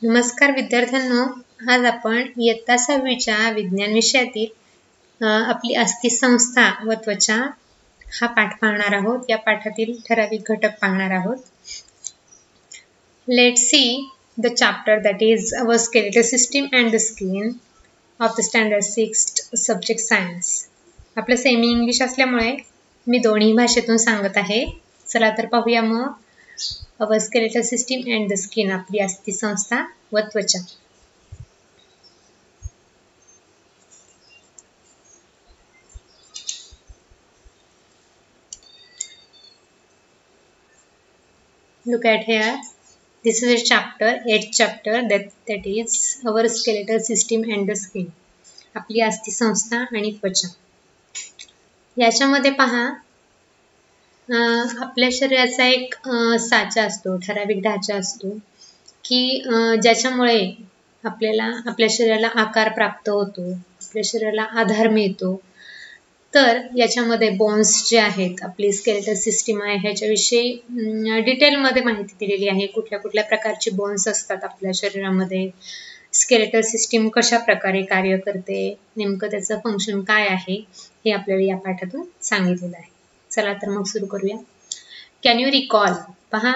नमस्कार विद्यार्थ्यांनो, आज आपण इयत्ता 6वीच्या विज्ञान विषयातील आपली अस्थिसंस्था व त्वचा हा पाठ पाहणार आहोत. या पाठातील ठराविक घटक पाहणार आहोत. Let's see the chapter that is our skeletal system and the skin of the standard 6 subject science. आपलं सेमी इंग्लिश असल्यामुळे मी दोन्ही भाषेतून सांगत आहे. चला तर पाहूया मग our skeletal system and the skin, आपली अस्थिसंस्था व त्वचा. Look at here. This is a chapter, 8th chapter that is our skeletal system and the skin. आपली अस्थिसंस्था आणि त्वचा. याच्यामध्ये पहा, आपल्या शरीराचा एक साचा असतो, ठराविक ढाचा असतो की ज्याच्यामुळे आपल्या शरीराला आकार प्राप्त होतो, आपल्या शरीराला आधार मिळतो. तर याच्यामध्ये बोन्स जे आहेत, आपली स्केलेटल सिस्टीम आहे, ह्याच्याविषयी डिटेलमध्ये माहिती दिलेली आहे. कुठल्या कुठल्या प्रकारचे बोन्स असतात आपल्या शरीरामध्ये, स्केलेटल सिस्टीम कशा प्रकारे कार्य करते, नेमकं त्याचं फंक्शन काय आहे, हे आपल्याला या पाठातून सांगितलेलं आहे. चला तर मग सुरू करूया. Can you recall? पहा,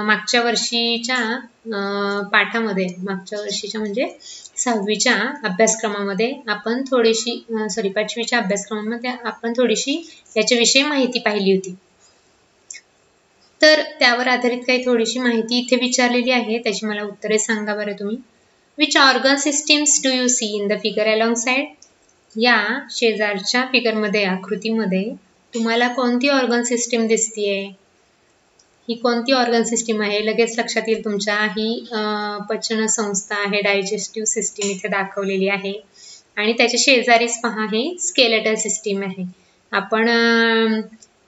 मागच्या वर्षीच्या पाठामध्ये, मागच्या वर्षीच्या म्हणजे 6वीच्या अभ्यासक्रमामध्ये आपण थोडीशी 5वीच्या अभ्यासक्रमामध्ये आपण थोडीशी याच्याविषयी माहिती पाहिली होती. तर त्यावर आधारित काही थोडीशी माहिती इथे विचारलेली आहे, त्याची मला उत्तरे सांगा बरं तुम्ही. Which organ systems do you see in the figure alongside? या शेजारच्या फिगरमध्ये, आकृतीमध्ये तुम्हाला कोणती ऑर्गन सिस्टीम दिसतीये? ही कोणती ऑर्गन सिस्टीम आहे? लगेच लक्षात येईल तुमच्या. ही पचन संस्था आहे, डायजेस्टिव्ह सिस्टीम इथे दाखवलेली आहे. आणि त्याच्या शेजारीच पहा, हे स्केलेटल सिस्टीम आहे. आपण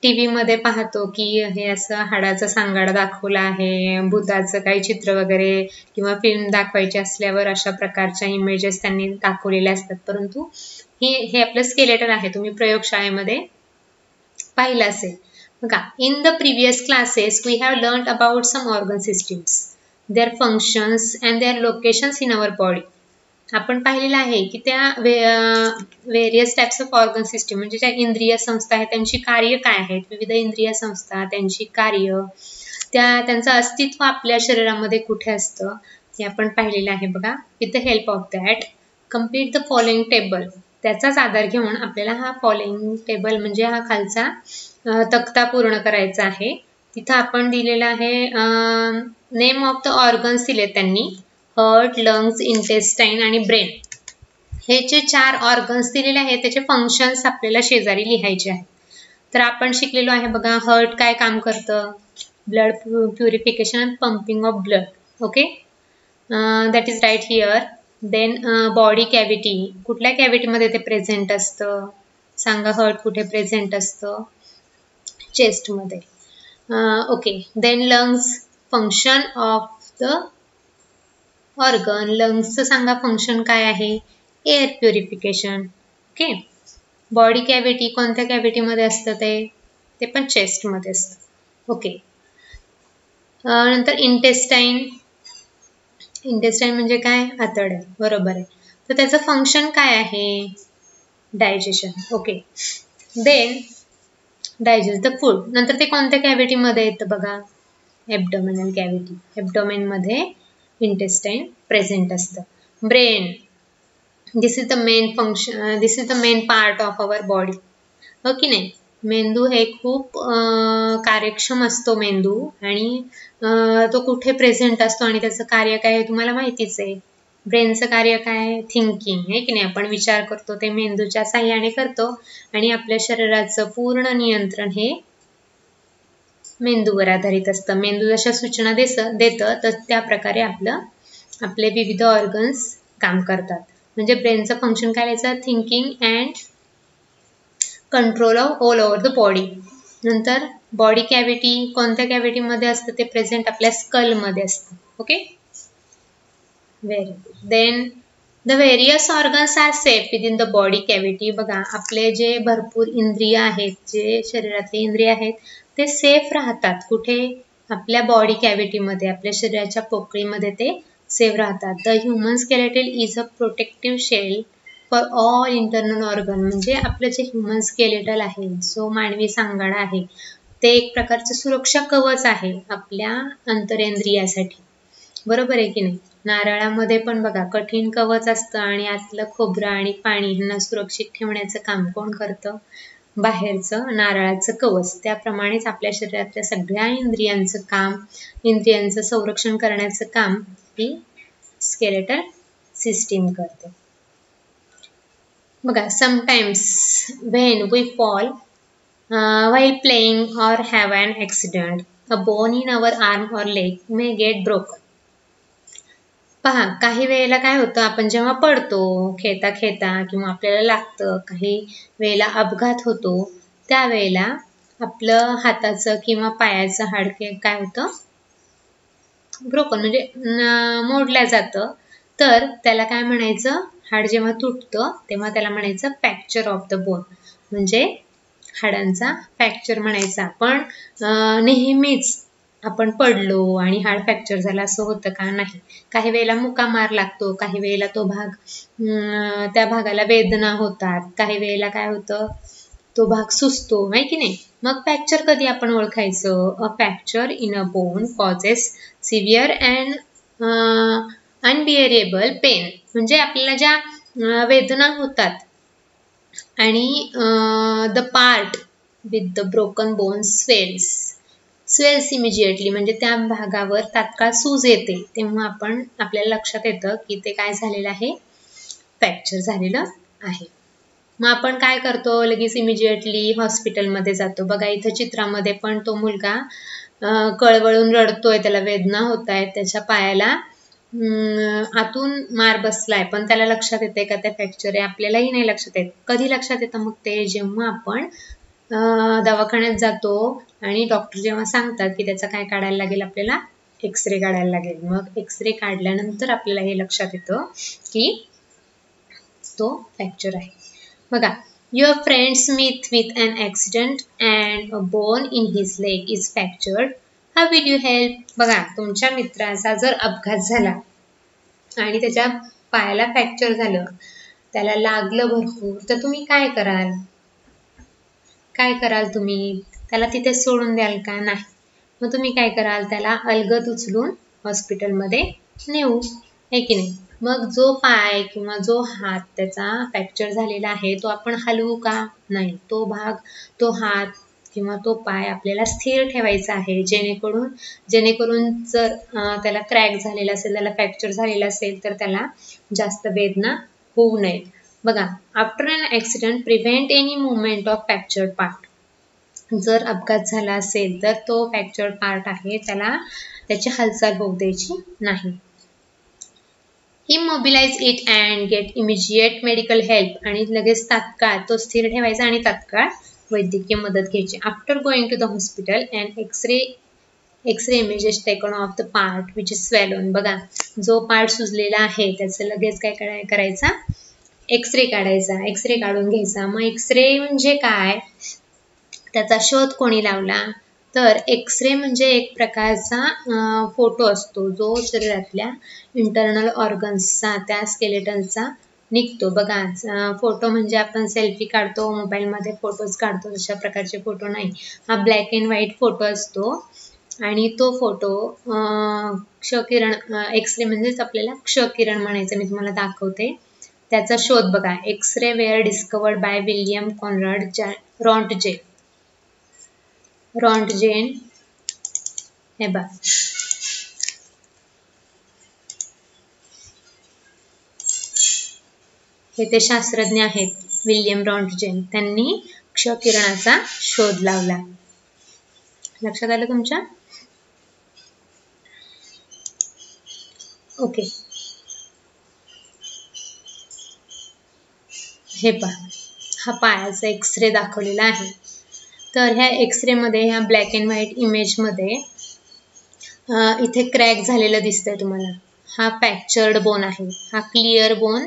टीव्ही मध्ये पाहतो की हे असं हाडाचा सांगाडा दाखवला आहे, भूताचं काही चित्र वगैरे किंवा फिल्म दाखवायची असल्यावर अशा प्रकारच्या इमेजेस त्यांनी दाखवलेल्या असतात. परंतु हे आपलं स्केलेटल आहे. तुम्ही प्रयोगशाळेमध्ये पाहिलं असेल बघा. In the previous classes we have learned about some organ systems, their functions and their locations in our body. आपण पाहिलेलं आहे की त्या various types of organ system म्हणजे ज्या इंद्रिय संस्था आहेत त्यांची कार्य काय आहेत, विविध इंद्रिय संस्था, त्यांची कार्य, त्यांचं अस्तित्व आपल्या शरीरामध्ये कुठे असतं हे आपण पाहिलेलं आहे बघा. With the help of that complete the following table. त्याचाच आधार घेऊन आपल्याला हा फॉलोइंग टेबल म्हणजे हा खालचा तक्ता पूर्ण करायचा आहे. तिथं आपण दिलेला आहे नेम ऑफ द ऑर्गन्स दिले त्यांनी, हार्ट, लंग्स, इंटेस्टाईन आणि ब्रेन. हे जे 4 ऑर्गन्स दिलेले आहेत त्याचे फंक्शन्स आपल्याला शेजारी लिहायचे आहेत. तर आपण शिकलेलो आहे बघा, हार्ट काय काम करतं? Blood purification and pumping of blood. Okay, that is right here. Then body cavity, कुठल्या कॅव्हिटीमध्ये ते प्रेझेंट असतं सांगा? हार्ट कुठे प्रेझेंट असतं? चेस्टमध्ये. Okay, then lungs, function of the organ. लंग्सचं सांगा फंक्शन काय आहे? Air purification. Okay, body cavity कोणत्या कॅव्हिटीमध्ये असतं? ते पण चेस्टमध्ये असतं. ओके, नंतर इंटेस्टाईन. इंटेस्टाईन म्हणजे काय? आतडे, बरोबर आहे. तर त्याचं फंक्शन काय आहे? Digestion. Okay, then digest the food. नंतर ते कोणत्या कॅव्हिटीमध्ये येतं बघा? Abdominal cavity. ॲब्डोमेनमध्ये इंटेस्टाईन प्रेझेंट असतं. Brain, this is the main function, this is the main part of our body. हो की नाही? मेंदू हे खूप कार्यक्षम असतो मेंदू, आणि तो कुठे प्रेझेंट असतो आणि त्याचं कार्य काय आहे तुम्हाला माहितीच आहे. ब्रेनचं कार्य काय? थिंकिंग, आहे की नाही? आपण विचार करतो ते मेंदूच्या साहाय्याने करतो, आणि आपल्या शरीराचं पूर्ण नियंत्रण हे मेंदूवर आधारित असतं. मेंदू जशा सूचना देतं तर त्या प्रकारे आपले विविध ऑर्गन्स काम करतात. म्हणजे ब्रेनचं फंक्शन काय याचं? Thinking and control of all over the body. नंतर बॉडी कॅव्हिटी कोणत्या कॅव्हिटीमध्ये असतं? ते प्रेझेंट आपल्या स्कलमध्ये असतं. Okay, very good. Then the various organs are safe within the body cavity. बघा, आपले जे भरपूर इंद्रिय आहेत, जे शरीरातले इंद्रिय आहेत, ते सेफ राहतात. कुठे? आपल्या बॉडी कॅव्हिटीमध्ये, आपल्या शरीराच्या पोकळीमध्ये ते सेव्ह राहतात. The human skeletal is a protective shell for all internal organ. म्हणजे आपलं जे ह्युमन स्केलेटल आहे, जो मानवी सांगाडा आहे, ते एक प्रकारचं सुरक्षा कवच आहे आपल्या अंतरेंद्रियासाठी. बरोबर आहे की नाही? नारळामध्ये पण बघा कठीण कवच असतं आणि आतलं खोबरं आणि पाणी यांना सुरक्षित ठेवण्याचं काम कोण करतं? बाहेरचं नारळाचं कवच. त्याप्रमाणेच आपल्या शरीरातल्या सगळ्या इंद्रियांचं काम, इंद्रियांचं संरक्षण करण्याचं काम ही स्केलेटल सिस्टीम करते. बघा, sometimes when we fall while playing or have an accident, a bone in our arm or leg may get broken. पहा, काही वेळेला काय होतं, आपण जेव्हा पडतो खेळता खेळता किंवा आपल्याला लागतं, काही वेळेला अपघात होतो, त्यावेळेला आपलं हाताचं किंवा पायाचं हाडके काय होतं? ब्रोकन, म्हणजे मोडल्या जातं. तर त्याला काय म्हणायचं? हाड जेव्हा तुटतं तेव्हा त्याला म्हणायचं फ्रॅक्चर ऑफ द बोन, म्हणजे हाडांचा फ्रॅक्चर म्हणायचा. पण नेहमीच आपण पडलो आणि हाड फ्रॅक्चर झाला असं होतं का? नाही. काही वेळेला मुका मार लागतो, काही वेळेला तो भाग त्या भागाला वेदना होतात, काही वेळेला काय होतं, तो भाग सुजतो, आहे की नाही? मग फ्रॅक्चर कधी आपण ओळखायचं? A fracture in a bone causes severe and unbearable pain. म्हणजे आपल्याला ज्या वेदना होतात आणि the part with the broken bone swells immediately, म्हणजे त्या भागावर तात्काळ सूज येते, तेव्हा आपल्याला लक्षात येतं की ते काय झालेलं आहे? फ्रॅक्चर झालेलं आहे. मग आपण काय करतो? लगेच इमिजिएटली हॉस्पिटलमध्ये जातो. बघा, इथं चित्रामध्ये पण तो मुलगा कळवळून रडतोय, त्याला वेदना होत आहेत, त्याच्या पायाला आतून मार बसलाय, पण त्याला लक्षात येते का त्या फ्रॅक्चर आहे? आपल्यालाही नाही लक्षात येत. कधी लक्षात येतं मग ते? जेव्हा आपण दवाखान्यात जातो आणि डॉक्टर जेव्हा सांगतात की त्याचा काय काढायला लागेल, आपल्याला एक्सरे काढायला लागेल. मग एक्सरे काढल्यानंतर आपल्याला हे लक्षात येतं की तो फ्रॅक्चर आहे. बघा, your friend Smith with an accident and a bone in his leg is fractured, how will you help? बघा, तुमच्या मित्राचा जर अपघात झाला आणि त्याच्या पायाला फ्रॅक्चर झालं, त्याला लागलं भरपूर, तर तुम्ही काय कराल? काय कराल तुम्ही? त्याला तिथे सोडून द्याल का? नाही. मग तुम्ही काय कराल? त्याला अलगद उचलून हॉस्पिटलमध्ये नेऊ, आहे की नाही? मग जो पाय किंवा जो हात त्याचा फ्रॅक्चर झालेला आहे, तो आपण हलवू का? नाही. तो भाग, तो हात किंवा तो पाय आपल्याला स्थिर ठेवायचा आहे, जेणेकरून जर त्याला क्रॅक झालेला असेल, त्याला फ्रॅक्चर झालेला असेल, तर त्याला जास्त वेदना होऊ नये. बघा, after an accident prevent any movement of fractured part. जर अपघात झाला असेल तर तो फ्रॅक्चर्ड पार्ट आहे, त्याला त्याची हालचाल होऊ द्यायची नाही. Immobilise it and get immediate medical help. आणि लगेच तात्काळ तो स्थिर ठेवायचा आणि तात्काळ वैद्यकीय मदत घ्यायची. After going to the hospital and X-ray images taken of the part which is swollen. बघा, जो पार्ट सुजलेला आहे त्याचं लगेच काय करायचा? एक्सरे काढायचा. एक्सरे काढून घ्यायचा. मग एक्सरे म्हणजे काय? त्याचा शोध कोणी लावला? तर एक्सरे म्हणजे एक प्रकारचा फोटो असतो, जो शरीरातल्या इंटरनल ऑर्गन्सचा, त्या स्केलेटनचा निघतो. बघा, फोटो म्हणजे आपण सेल्फी काढतो, मोबाईलमध्ये फोटोज काढतो, तशा प्रकारचे फोटो नाही. हा ब्लॅक अँड व्हाईट फोटो असतो आणि तो फोटो क्षकिरण, एक्सरे म्हणजेच आपल्याला क्षकिरण म्हणायचं. मी तुम्हाला दाखवते त्याचा शोध. बघा, X-ray were discovered by William Conrad Roentgen. हे बघ, हे ते शास्त्रज्ञ आहेत विल्यम रॉन्टगेन. त्यांनी क्षकिरणाचा शोध लावला. लक्षात आलं तुमच्या? ओके. हे पहा, हा पायाचा एक्सरे दाखवलेला आहे. तर ह्या एक्सरेमध्ये, ह्या ब्लॅक अँड व्हाईट इमेजमध्ये इथे क्रॅक झालेलं दिसतंय तुम्हाला. हा फ्रॅक्चर्ड बोन आहे, हा क्लिअर बोन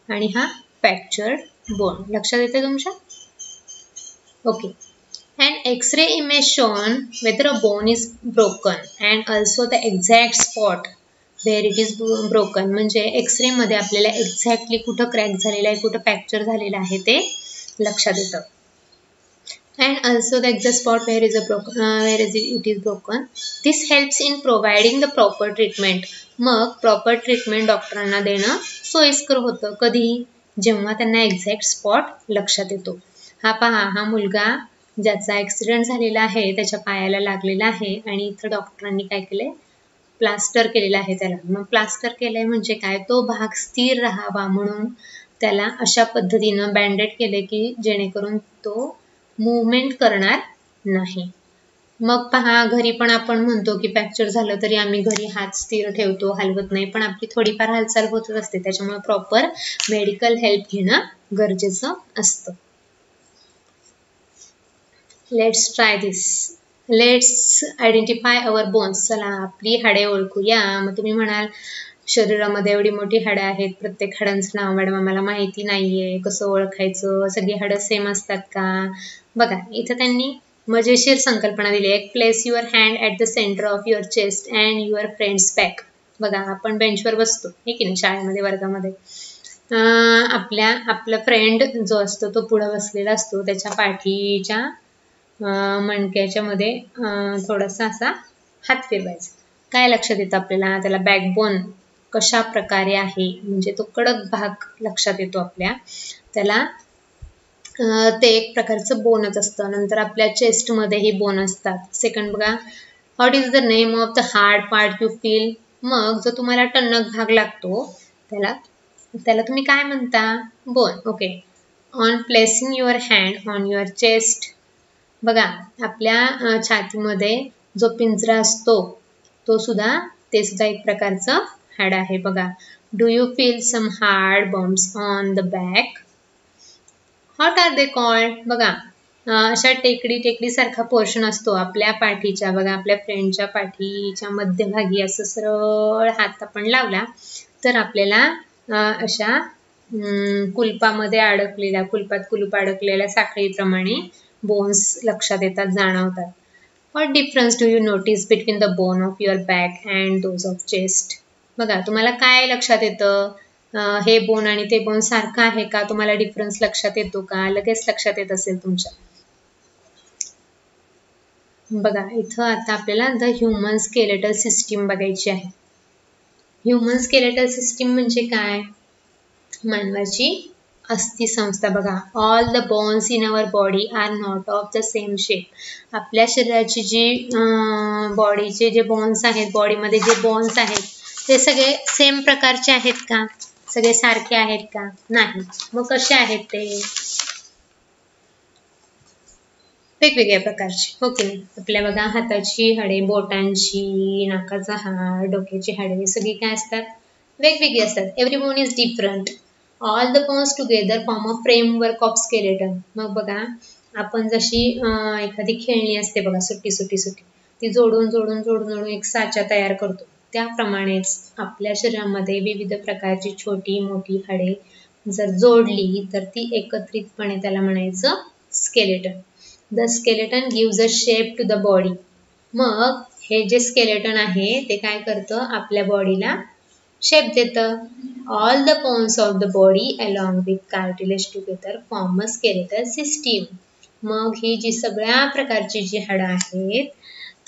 आणि हा फ्रॅक्चर्ड बोन. लक्षात येते तुमच्या? Okay. An X-ray image shown whether a bone is broken and also the exact spot where it is broken, म्हणजे एक्सरे मध्ये आपल्याला एक्झॅक्टली कुठं क्रॅक झालेला आहे, कुठं फ्रॅक्चर झालेलं आहे ते लक्षात येतं. And also the exact spot where it is broken. This helps in providing the proper treatment. मग प्रॉपर ट्रीटमेंट डॉक्टरांना देणं सोयीस्कर होतं. कधी? जेव्हा त्यांना एक्झॅक्ट स्पॉट लक्षात येतो. हा पहा, हा मुलगा ज्याचा ॲक्सिडेंट झालेला आहे त्याच्या पायाला लागलेला आहे आणि इथं डॉक्टरांनी काय केलंय, प्लास्टर केलेलं आहे त्याला. मग प्लास्टर केलंय म्हणजे काय, तो भाग स्थिर राहावा म्हणून त्याला अशा पद्धतीनं बँडेड केले की जेणेकरून तो मूवमेंट करणार नाही. मग पहा, घरी पण आपण म्हणतो की फ्रॅक्चर झालं तरी आम्ही घरी हात स्थिर ठेवतो, हलवत नाही, पण आपली थोडीफार हालचाल होतच असते. त्याच्यामुळे प्रॉपर मेडिकल हेल्प घेणं गरजेचं असतं. Let's try this. Let's identify our bones. चला आपली हाडे ओळखूया. मग तुम्ही म्हणाल शरीरामध्ये एवढी मोठी हाडं आहेत, प्रत्येक हाडांचं नाव मॅडम आम्हाला माहिती नाहीये, कसं ओळखायचं, सगळी हाडं सेम असतात का? बघा, इथं त्यांनी मजेशीर संकल्पना दिली आहे. Place your hand at the centre of your chest and your friends back. बघा, आपण बेंचवर बसतो हे की नाही शाळेमध्ये, वर्गामध्ये. आपला फ्रेंड जो असतो तो पुढे बसलेला असतो, त्याच्या पाठीच्या मणक्याच्या मध्ये थोडासा असा हात फिरवायचा. काय लक्षात येतं आपल्याला? त्याला बॅकबोन कशा प्रकारे आहे, म्हणजे तो कडक भाग लक्षात येतो आपल्या. त्याला ते एक प्रकारचं बोनच असतं. नंतर आपल्या चेस्टमध्येही बोन असतात. सेकंड बघा, what is the name of the hard part you feel. मग जो तुम्हाला टणक भाग लागतो त्याला तुम्ही काय म्हणता? Bone. Okay. On placing your hand on your chest. बघा, आपल्या छातीमध्ये जो पिंजरा असतो ते सुद्धा एक प्रकारचं हाड आहे. बघा, do you feel some hard bumps on the back. What are they called. बघा, अशा टेकडी सारखा पोर्शन असतो आपल्या पाठीच्या. बघा, आपल्या फ्रेंडच्या पाठीच्या मध्यभागी असं सरळ हात आपण लावला तर आपल्याला अशा कुलपामध्ये अडकलेल्या, कुलपात कुलूप अडकलेल्या साखळीप्रमाणे बोन्स लक्षात येतात, जाणवतात. What difference do you notice between the bone of your back and those of chest. बघा, तुम्हाला काय लक्षात येतं? हे बोन आणि ते बोन सारखं आहे का? तुम्हाला डिफरन्स लक्षात येतो का? लगेच लक्षात येत असेल तुमच्या. बघा, इथं आता आपल्याला द ह्युमन स्केलेटल सिस्टीम बघायची आहे. ह्युमन स्केलेटल सिस्टीम म्हणजे काय? मानवाची अस्थिसंस्था. बघा, all the bones in our body are not of the same shape. आपल्या शरीराची जी बॉडीचे जे बोन्स आहेत, बॉडीमध्ये जे बोन्स आहेत ते सगळे सेम प्रकारचे आहेत का? सगळे सारखे आहेत का? नाही. मग कसे आहेत ते? वेगवेगळ्या प्रकारचे. ओके. आपल्या बघा, हाताची हाडे, बोटांची, नाकाचा हाड, डोक्याची हाडे सगळी काय असतात? वेगवेगळी असतात. Every bone is different. All the bones together form a framework of skeleton. मग बघा, आपण जशी एखादी खेळणी असते बघा, सुट्टी ती जोडून एक साचा तयार करतो, त्याप्रमाणेच आपल्या शरीरामध्ये विविध प्रकारची छोटी मोठी हाडे जर जोडली तर ती एकत्रितपणे त्याला म्हणायचं skeleton. The skeleton gives a shape to the body. मग हे जे स्केलेटन आहे ते काय करतं? आपल्या बॉडीला शेप देतं. All the bones of the body along with cartilage together form a skeletal system. मग ही जी सगळ्या प्रकारची जी हाडं आहेत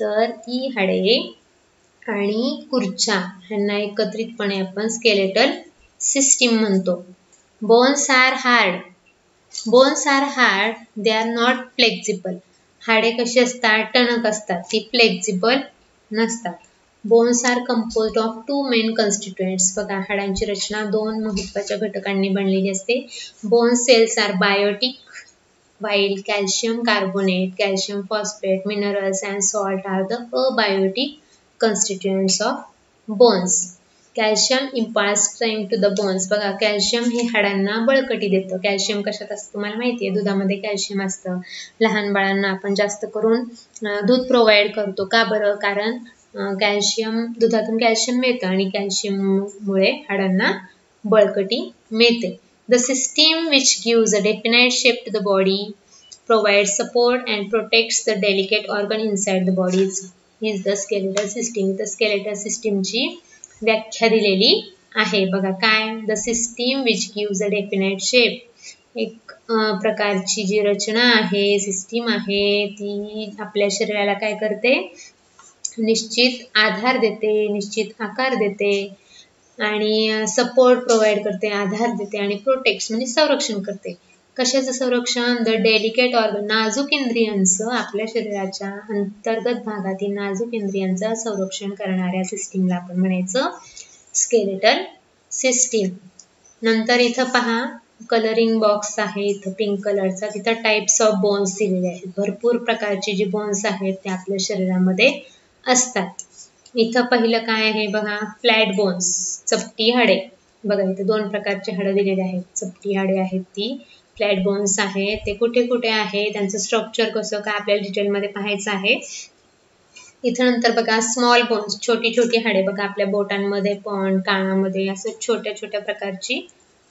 तर ती हाडे आणि खुर्च्या ह्यांना एकत्रितपणे आपण स्केलेटल सिस्टीम म्हणतो. Bones are hard. Bones are hard, they are not flexible. हाडे कशी असतात? टणक असतात, ती फ्लेक्झिबल नसतात. Bones are composed of 2 main constituents. बघा, हाडांची रचना 2 महत्त्वाच्या घटकांनी बनलेली असते. Bone cells are biotic, while calcium carbonate, calcium phosphate, minerals and salt are the abiotic constituents of bones. Calcium imparts strength to the bones. बघा, calcium हे हाडांना बळकटी देतं. कॅल्शियम कशात असतं तुम्हाला माहिती आहे? दुधामध्ये कॅल्शियम असतं. लहान बाळांना आपण जास्त करून दूध प्रोव्हाइड करतो. का बरं? कारण कॅल्शियम, दुधातून कॅल्शियम मिळतं आणि कॅल्शियममुळे हाडांना बळकटी मिळते. The system which gives a definite shape to the body, provides support and protects the delicate organ inside the body is the skeletal system. The skeletal system ची व्याख्या दिलेली आहे बघा. काय? The system which gives a definite shape. एक प्रकारची जी रचना आहे, system आहे, ती आपल्या शरीराला काय करते? निश्चित आधार देते, निश्चित आकार देते आणि सपोर्ट प्रोव्हाइड करते, आधार देते आणि प्रोटेक्ट म्हणजे संरक्षण करते. कशाचं संरक्षण? द डेलिकेट ऑर्गन, नाजूक इंद्रियांचं, आपल्या शरीराच्या अंतर्गत भागातील नाजूक इंद्रियांचं संरक्षण करणाऱ्या सिस्टीमला आपण म्हणायचं स्केलेटल सिस्टीम. नंतर इथं पहा कलरिंग बॉक्स आहे इथं पिंक कलरचा, तिथं टाइप्स ऑफ बोन्स दिलेले आहेत. भरपूर प्रकारचे जे बोन्स आहेत ते आपल्या शरीरामध्ये असतात. इथं पहिलं काय आहे बघा? फ्लॅट बोन्स, चपटी हाडे. बघा इथे 2 प्रकारचे हाडं दिलेले आहेत. चपटी हाडे आहेत ती, फ्लॅट बोन्स आहे. ते कुठे कुठे आहे, त्यांचं स्ट्रक्चर कसं काय आपल्याला डिटेलमध्ये पाहायचं आहे. इथं नंतर बघा स्मॉल बोन्स, छोटी छोटी हाडे बघा आपल्या बोटांमध्ये पण कानामध्ये असं छोट्या छोट्या प्रकारची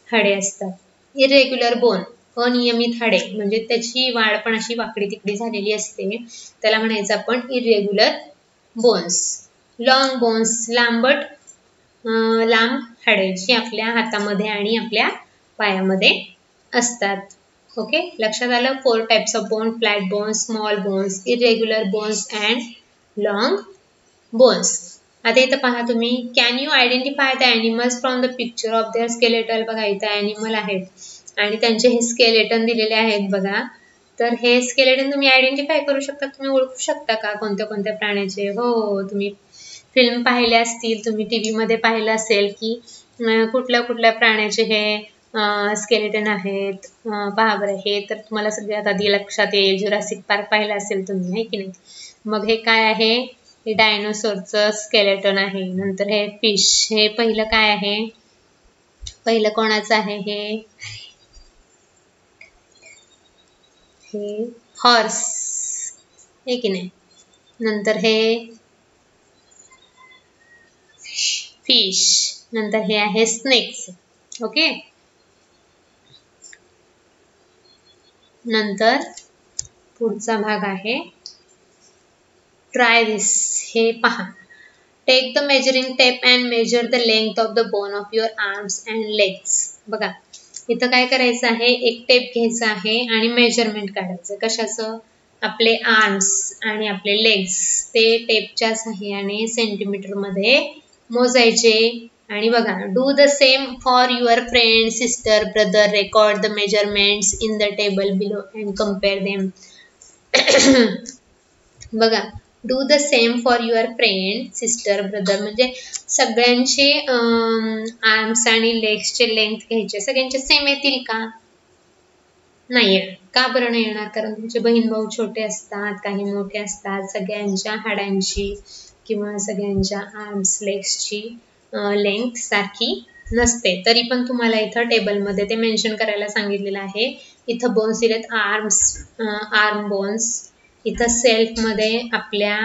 हाडे असतात. इरेग्युलर बोन, अनियमित हाडे म्हणजे त्याची वाढ पण अशी वाकडी तिकडी झालेली असते, त्याला म्हणायचं आपण इरेग्युलर बोन्स. लॉंग बोन्स, लांबट लांब हाडे जी आपल्या हातामध्ये आणि आपल्या पायामध्ये असतात. ओके, लक्षात आलं? 4 types of bone, flat bones, small bones, irregular bones and long bones. आता इथं पहा तुम्ही, can you identify the animals from the picture of their skeletal. बघा इथं ॲनिमल आहेत आणि त्यांचे हे स्केलेटन दिलेले आहेत बघा. तर हे स्केलेटन तुम्ही आयडेंटिफाय करू शकता, तुम्ही ओळखू शकता का कोणत्या कोणत्या प्राण्याचे? हो, तुम्ही फिल्म पाहिल्या असतील, तुम्ही टीव्ही मध्ये पाहिलं असेल की कुठल्या कुठल्या प्राण्याचे हे स्केलेटन आहेत. पहा बरं, हे तर तुम्हाला सगळ्यात आधी लक्षात येईल, जुरासिक पार्क पाहिलं असेल तुम्ही, आहे की नाही? मग हे काय आहे? हे डायनोसॉरचं स्केलेटन आहे. नंतर हे फिश, हे पहिलं काय आहे? पहिलं कोणाचं आहे? हे हॉर्स, आहे की नाही? नंतर हे फिश, नंतर हे आहे स्नेक्स. ओके, नंतर पुढचा भाग आहे ट्राय दिस. हे पहा, take the measuring tape and measure the length of the bone of your arms and legs. बघा इथं काय करायचं आहे? एक टेप घ्यायचा आहे आणि मेजरमेंट काढायचं. कशाचं? आपले आर्म्स आणि आपले लेग्स ते टेपच्या साहाय्याने सेंटीमीटर मध्ये मोजायचे. आणि बघा, do the same for your friend, sister, brother. Record the measurements in the table below and compare them. बघा, do the same for your friend, sister, brother म्हणजे सगळ्यांचे आर्म्स आणि लेग्सचे लेंथ घ्यायचे. सगळ्यांचे सेम येतील का? नाही येणार. का बरं नाही येणार? कारण तुमचे बहीण भाऊ छोटे असतात, काही मोठे असतात. सगळ्यांच्या हाडांची किंवा सगळ्यांच्या आर्म्स लेग्सची लेंथ सारखी नसते. तरी पण तुम्हाला इथं टेबलमध्ये ते मेन्शन करायला सांगितलेलं आहे. इथं बोन्स दिलेत, आर्म्स, आर्म बोन्स. इथं सेल्फमध्ये आपल्या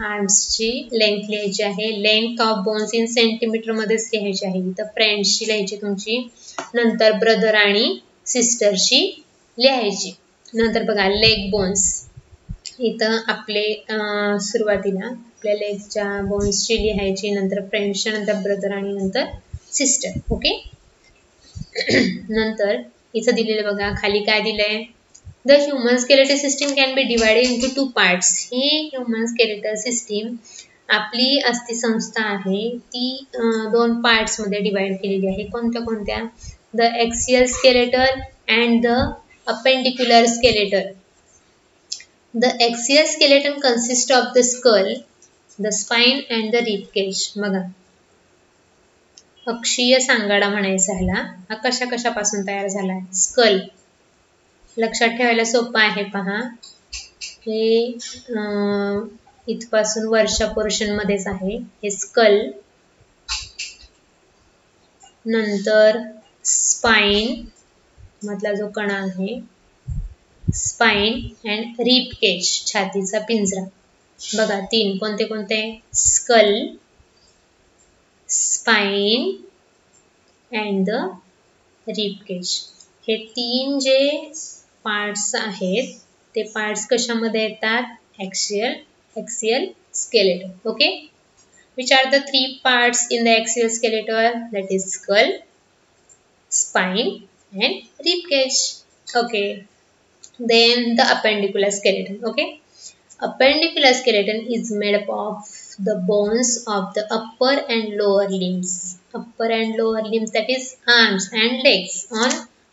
आर्म्सची लेंथ लिहायची आहे. लेंथ ऑफ बोन्स इन सेंटीमीटरमध्येच लिहायची आहे. इथं फ्रेंड्सची लिहायची तुमची, नंतर ब्रदर आणि सिस्टरची लिहायची. नंतर बघा लेग बोन्स, इथं आपले सुरुवातीला आपल्या लेगच्या बोन्सची लिहायची, नंतर फ्रेंड्सच्या, नंतर ब्रदर आणि नंतर सिस्टर. ओके, नंतर इथं दिलेलं बघा खाली काय दिलंय? The human skeletal system can be divided into 2 parts. He human skeletal system आपली अस्थिसंस्था आहे ती 2 पार्ट्स मध्ये डिवाइड केलेली आहे. कोणत्या कोणत्या? The axial skeletal and the appendicular skeletal. The axial skeleton consists of the skull, the spine and the rib cage. बघा, अक्षीय सांगाडा म्हणायचा ह्याला. हा कशा कशापासून तयार झाला? स्कल. लक्षात ठेवायला सोपं आहे पहा. हे इथपासून वरच्या पोर्शन मध्येच आहे हे स्कल. नंतर स्पाइन मधला जो कणा आहे, स्पाइन अँड रिब केज, छातीचा पिंजरा. बघा 3 कोणते कोणते? Skull, spine and the rib cage. हे 3 जे पार्ट्स आहेत ते पार्ट्स कशामध्ये येतात? Axial skeleton. Okay, Which are the three parts in the axial skeleton? That is skull, spine and rib cage. Okay, then the appendicular skeleton. Okay, appendicular skeleton is made up of the bones of the upper and lower limbs. Upper and lower limbs, that is arms and legs on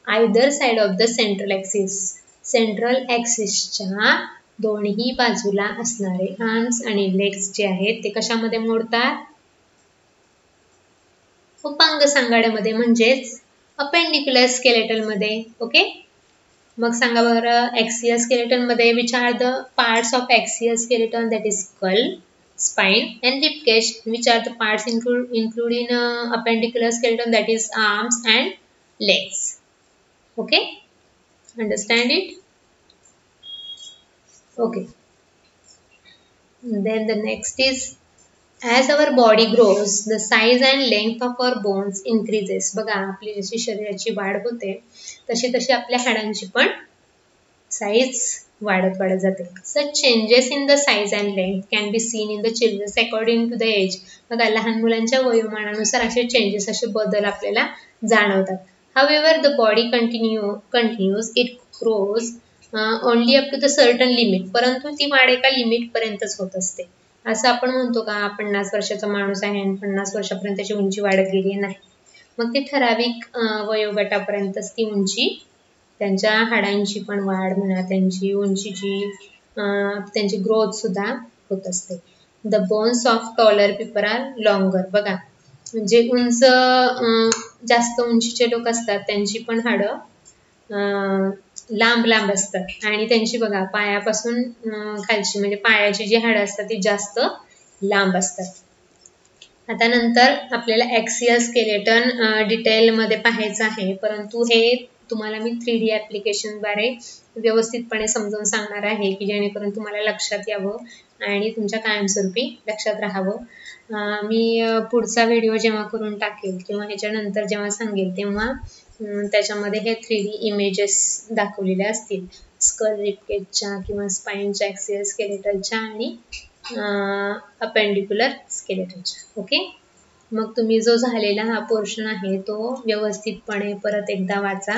either side of the central axis. Central axisच्या दोन्ही बाजूला असणारे arms आणि legs जे आहेत ते कशामध्ये मोडतात? उपांग सांगाड्यामध्ये, म्हणजेच अपेंडिक्युलर स्केलेटल मध्ये. ओके, मग सांगा बरं एक्सियल स्केलेटन मध्ये which are the parts of axial skeleton? That is skull, spine and rib cage. Which are the parts include in appendicular skeleton? That is arms and legs. Okay, understand it? Okay, then the next is, as our body grows, the size and length of our bones increases. बघा, आपली जशी शरीराची वाढ होते तशी तशी आपल्या हाडांची पण साइज वाढत जाते. Such changes in the size and length can be seen in the children according to the age. बघा, लहान मुलांच्या वयोमानानुसार असे चेंजेस, असे बदल आपल्याला जाणवतात. However, the body continues, it grows only up to the certain limit. परंतु ती वाढ एका लिमिट पर्यंतच होत असते. असं आपण म्हणतो का 50 वर्षाचा माणूस आहे आणि 50 वर्षापर्यंत त्याची उंची वाढत गेली? नाही. मग ती ठराविक वयोगटापर्यंतच ती उंची, त्यांच्या हाडांची पण वाढ म्हणा, त्यांची उंचीची त्यांची ग्रोथ सुद्धा होत असते. The bones of taller people are longer. बघा, म्हणजे उंच जास्त उंचीचे लोक असतात त्यांची पण हाडं लांब लांब असतात आणि त्यांची बघा पायापासून खालची म्हणजे पायाची जी हाडं असतात ती जास्त लांब असतात. आता नंतर आपल्याला एक्सियल स्केलेटन डिटेलमध्ये पाहायचं आहे, परंतु हे तुम्हाला मी 3D ॲप्लिकेशनद्वारे व्यवस्थितपणे समजावून सांगणार आहे की जेणेकरून तुम्हाला लक्षात यावं आणि तुमच्या कायमस्वरूपी लक्षात राहावं. मी पुढचा व्हिडिओ जेव्हा करून टाकेल किंवा ह्याच्यानंतर जेव्हा सांगेल तेव्हा त्याच्यामध्ये हे 3D इमेजेस दाखवलेले असतील, स्कल, रिब केजच्या किंवा स्पाइनच्या, एक्सियल स्केलेटलच्या आणि अपेंडिक्युलर स्केलेटलच्या. ओके, मग तुम्ही जो झालेला हा पोर्शन आहे तो व्यवस्थितपणे परत एकदा वाचा